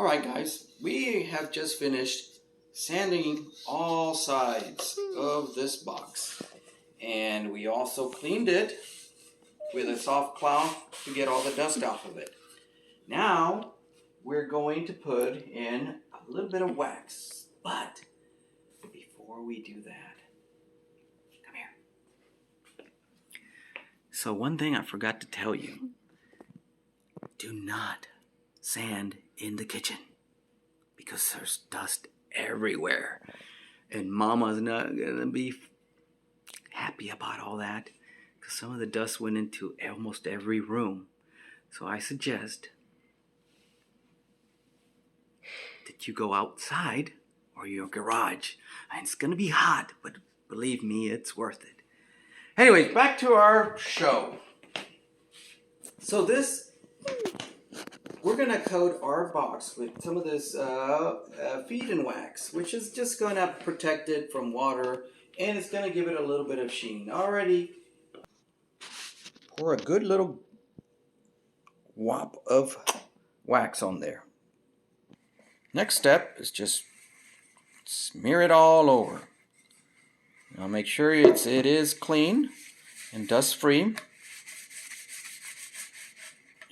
Alright guys, we have just finished sanding all sides of this box. And we also cleaned it with a soft cloth to get all the dust off of it. Now, we're going to put in a little bit of wax. But, before we do that, come here. So one thing I forgot to tell you. Do not sand in the kitchen because there's dust everywhere. And Mama's not gonna be happy about all that because some of the dust went into almost every room. So I suggest that you go outside or your garage. And it's gonna be hot, but believe me, it's worth it. Anyways, back to our show. So we're gonna coat our box with some of this feed-in wax, which is just gonna protect it from water, and it's gonna give it a little bit of sheen. Already, pour a good little wop of wax on there. Next step is just smear it all over. Now make sure it is clean and dust-free.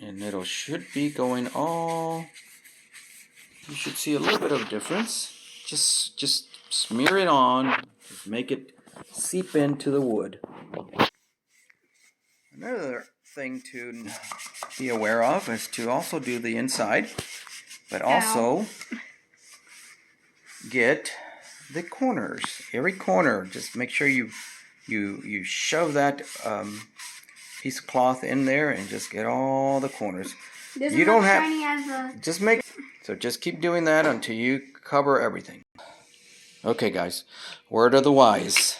And it should be going all, you should see a little bit of difference. Just smear it on, just make it seep into the wood. Another thing to be aware of is to also do the inside, but also get the corners. Every corner, just make sure you shove that piece of cloth in there and just get all the corners. You don't have just keep doing that until you cover everything. Okay guys, word of the wise,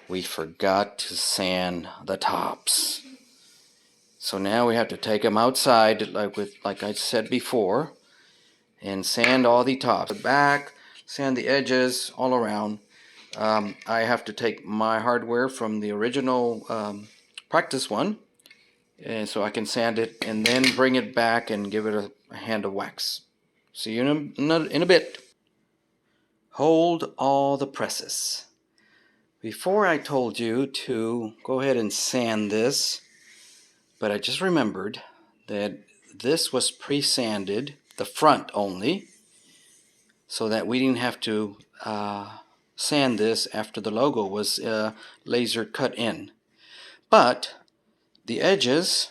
we forgot to sand the tops. So now we have to take them outside like I said before and sand all the tops, the back, sand the edges all around. I have to take my hardware from the original practice one, and so I can sand it and then bring it back and give it a hand of wax. See you in a bit. Hold all the presses. Before I told you to go ahead and sand this, but I just remembered that this was pre-sanded, the front only, so that we didn't have to sand this after the logo was laser cut in. But the edges,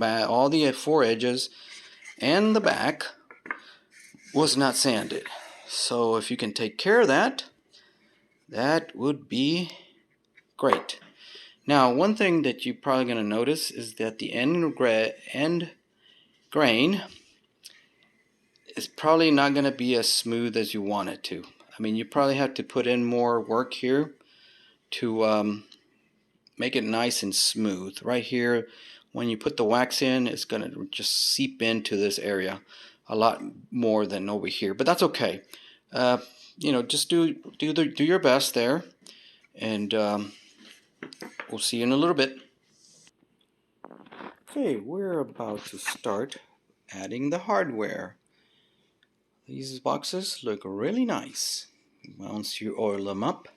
all the 4 edges and the back was not sanded. So if you can take care of that, that would be great. Now, one thing that you're probably going to notice is that the end grain is probably not going to be as smooth as you want it to. I mean, you probably have to put in more work here to make it nice and smooth. Right here, when you put the wax in, it's going to just seep into this area a lot more than over here. But that's okay. You know, just do your best there, and we'll see you in a little bit. Okay, we're about to start adding the hardware. These boxes look really nice once you oil them up.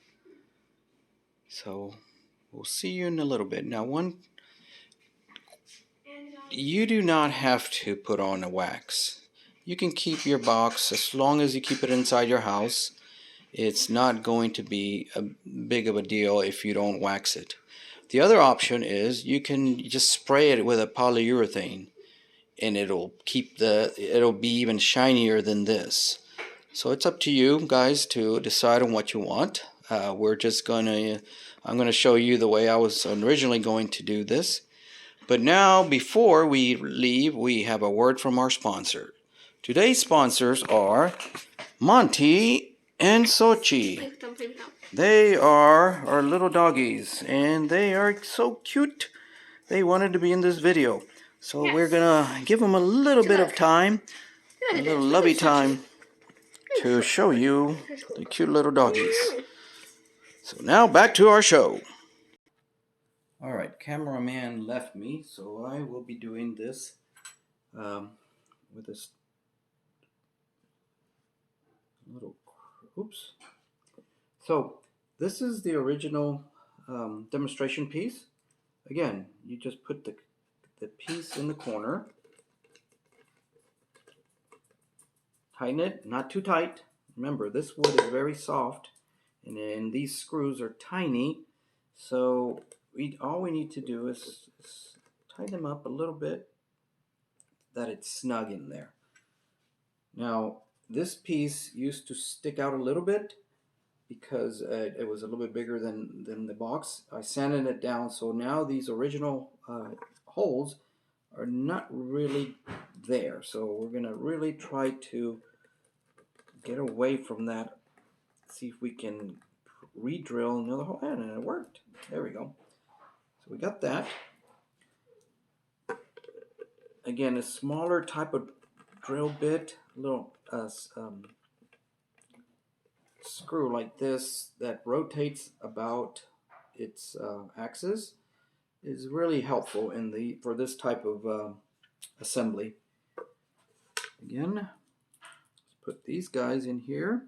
So we'll see you in a little bit. Now, you do not have to put on a wax. You can keep your box as long as you keep it inside your house. It's not going to be a big of a deal if you don't wax it. The other option is you can just spray it with a polyurethane, and it'll be even shinier than this. So it's up to you guys to decide on what you want. I'm gonna show you the way I was originally going to do this. But now, before we leave, we have a word from our sponsor. Today's sponsors are Monty and Sochi. They are our little doggies, and they are so cute. They wanted to be in this video. So we're gonna give them a little bit of time, a little lovey time, to show you the cute little doggies. So now back to our show. Alright, cameraman left me, so I will be doing this with a little, oops. So this is the original demonstration piece. Again, you just put the piece in the corner, tighten it, not too tight. Remember, this wood is very soft, and these screws are tiny, so all we need to do is tighten them up a little bit, that it's snug in there. Now, this piece used to stick out a little bit because it was a little bit bigger than the box. I sanded it down, so now these original holes are not really there. So we're gonna really try to get away from that. See if we can re-drill another hole, and it worked. There we go. So we got that. Again, a smaller type of drill bit, little screw like this that rotates about its axis is really helpful for this type of assembly. Again, let's put these guys in here.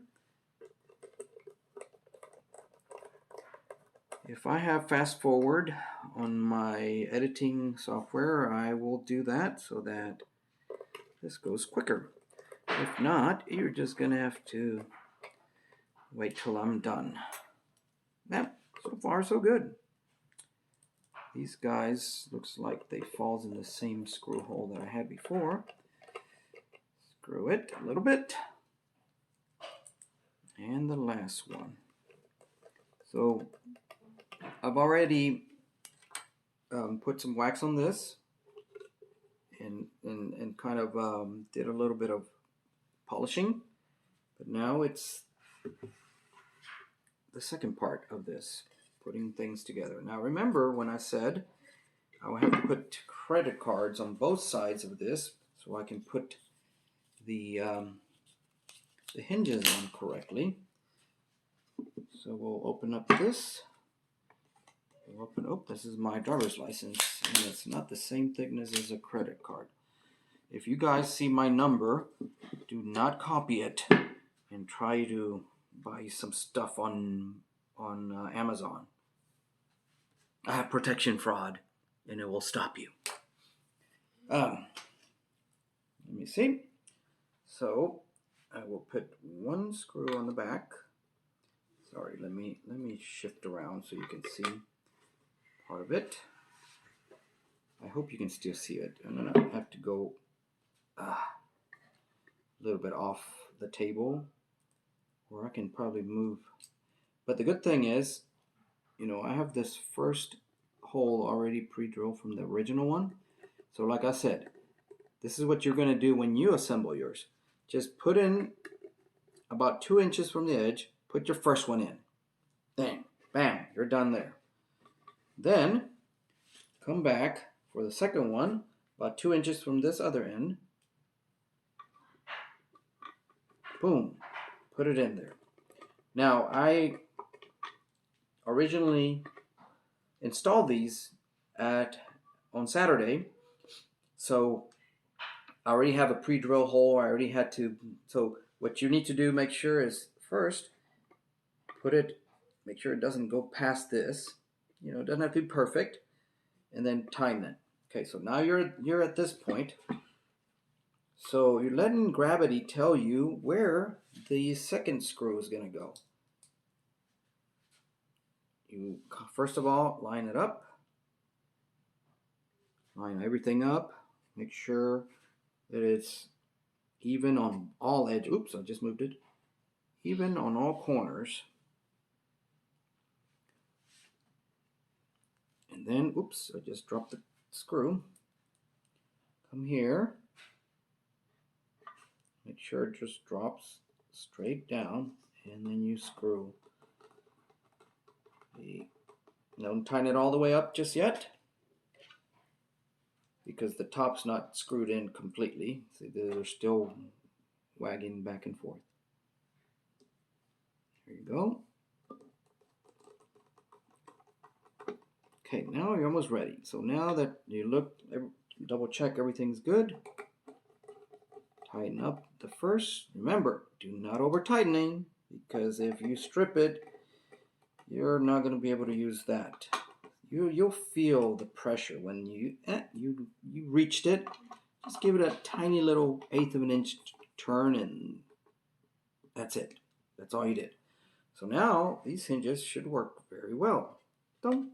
If I have fast forward on my editing software, I will do that so that this goes quicker. If not, you're just gonna have to wait till I'm done. Yep, so far so good. These guys looks like they falls in the same screw hole that I had before. Screw it a little bit. And the last one. So I've already put some wax on this and kind of did a little bit of polishing. But now it's the second part of this, putting things together. Now remember when I said I will have to put credit cards on both sides of this so I can put the hinges on correctly. So we'll open up this. We'll open, oh, this is my driver's license, and it's not the same thickness as a credit card. If you guys see my number, do not copy it and try to buy some stuff on Amazon. I have protection fraud, and it will stop you. Let me see. So I will put one screw on the back. Sorry, let me shift around so you can see part of it. I hope you can still see it. I'm gonna have to go a little bit off the table, or I can probably move. But the good thing is, you know, I have this first hole already pre-drilled from the original one. So like I said, this is what you're gonna do when you assemble yours. Just put in about 2 inches from the edge, put your first one in. Bang, bam, you're done there. Then come back for the second one, about 2 inches from this other end. Boom, put it in there. Now I originally installed these on Saturday, so I already have a pre-drill hole. I already had to. So what you need to do, make sure is first make sure it doesn't go past this. You know, it doesn't have to be perfect, and then time it. Okay, so now you're at this point. So you're letting gravity tell you where the second screw is going to go. You first of all line it up. Line everything up. Make sure that it's even on all edges. Oops, I just moved it. Even on all corners. And then, oops, I just dropped the screw. Come here. Make sure it just drops straight down, and then you screw. Don't tighten it all the way up just yet, because the top's not screwed in completely. See, they're still wagging back and forth. There you go. Okay, now you're almost ready. So now that you look, double check everything's good. tighten up the first. Remember, do not over tightening, because if you strip it, you're not going to be able to use that. You'll feel the pressure when you reached it. Just give it a tiny little 1/8 of an inch turn, and that's it. That's all you did. So now these hinges should work very well. Don't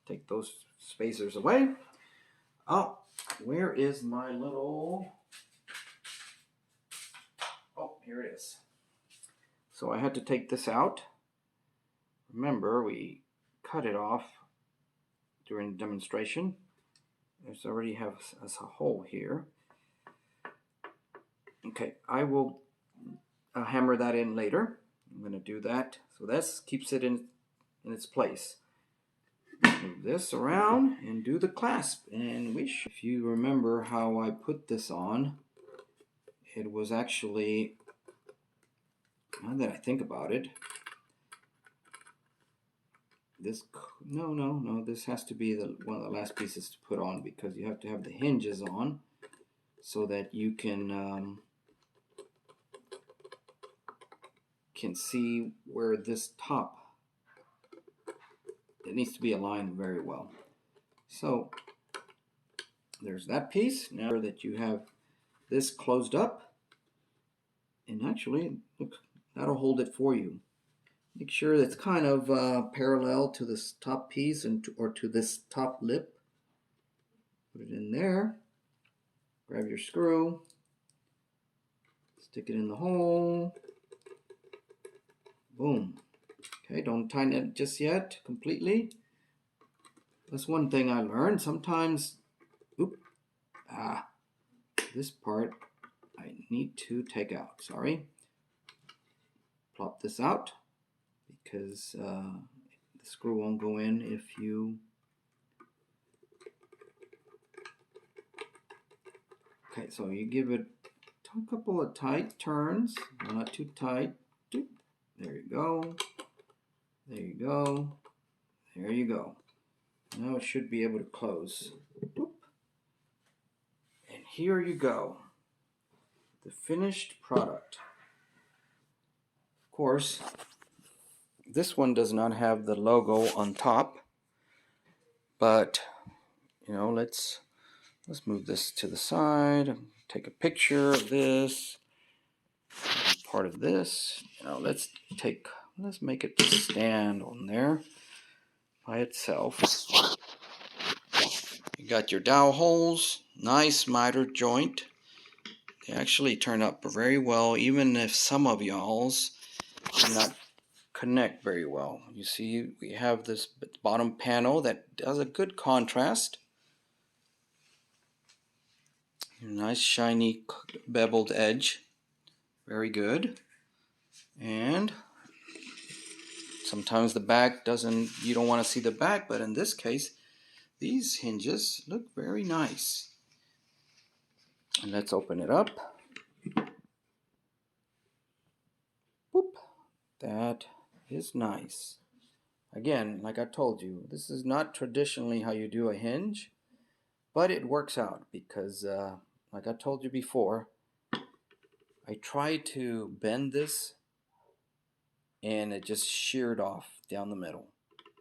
take those spacers away. Oh, where is my little... Oh, here it is. So I had to take this out. Remember, we cut it off during the demonstration. There's already has a hole here. Okay, I will hammer that in later. I'm going to do that. So this keeps it in its place. Move this around and do the clasp. And if you remember how I put this on, it was actually, now that I think about it, this, no, this has to be one of the last pieces to put on, because you have to have the hinges on so that you can see where this top, it needs to be aligned very well. So there's that piece. Now that you have this closed up, and actually, look, that'll hold it for you. Make sure that's kind of parallel to this top piece or to this top lip. Put it in there. Grab your screw. Stick it in the hole. Boom. Okay, don't tighten it just yet completely. That's one thing I learned. Sometimes, this part I need to take out. Sorry. Plop this out, because the screw won't go in if you... Okay, so you give it a couple of tight turns, not too tight. There you go. There you go. There you go. Now it should be able to close. And here you go. The finished product. Of course, this one does not have the logo on top, but you know, let's move this to the side, take a picture of this, part of this. Now let's make it stand on there by itself. You got your dowel holes, nice mitered joint. They actually turn up very well, even if some of y'all's do not connect very well. You see, we have this bottom panel that does a good contrast. Nice shiny beveled edge. Very good. And sometimes the back doesn't, you don't want to see the back, but in this case, these hinges look very nice. And let's open it up. Boop. That is nice. Again, like I told you, this is not traditionally how you do a hinge, but it works out because, like I told you before, I tried to bend this and it just sheared off down the middle.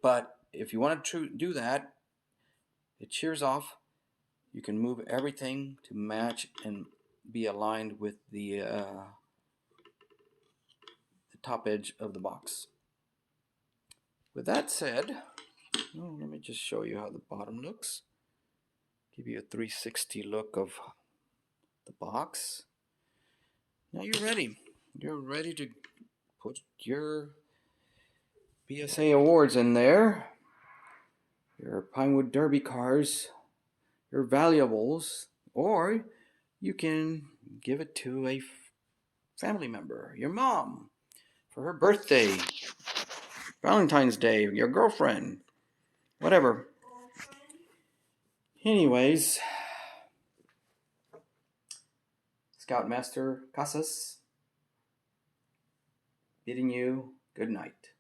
But if you want to do that, it shears off. You can move everything to match and be aligned with the top edge of the box. With that said, let me just show you how the bottom looks. Give you a 360 look of the box. Now you're ready. You're ready to put your BSA awards in there, your Pinewood Derby cars, your valuables, or you can give it to a family member, your mom, for her birthday, Valentine's Day, your girlfriend, whatever. Anyways, Scoutmaster Casas bidding you good night.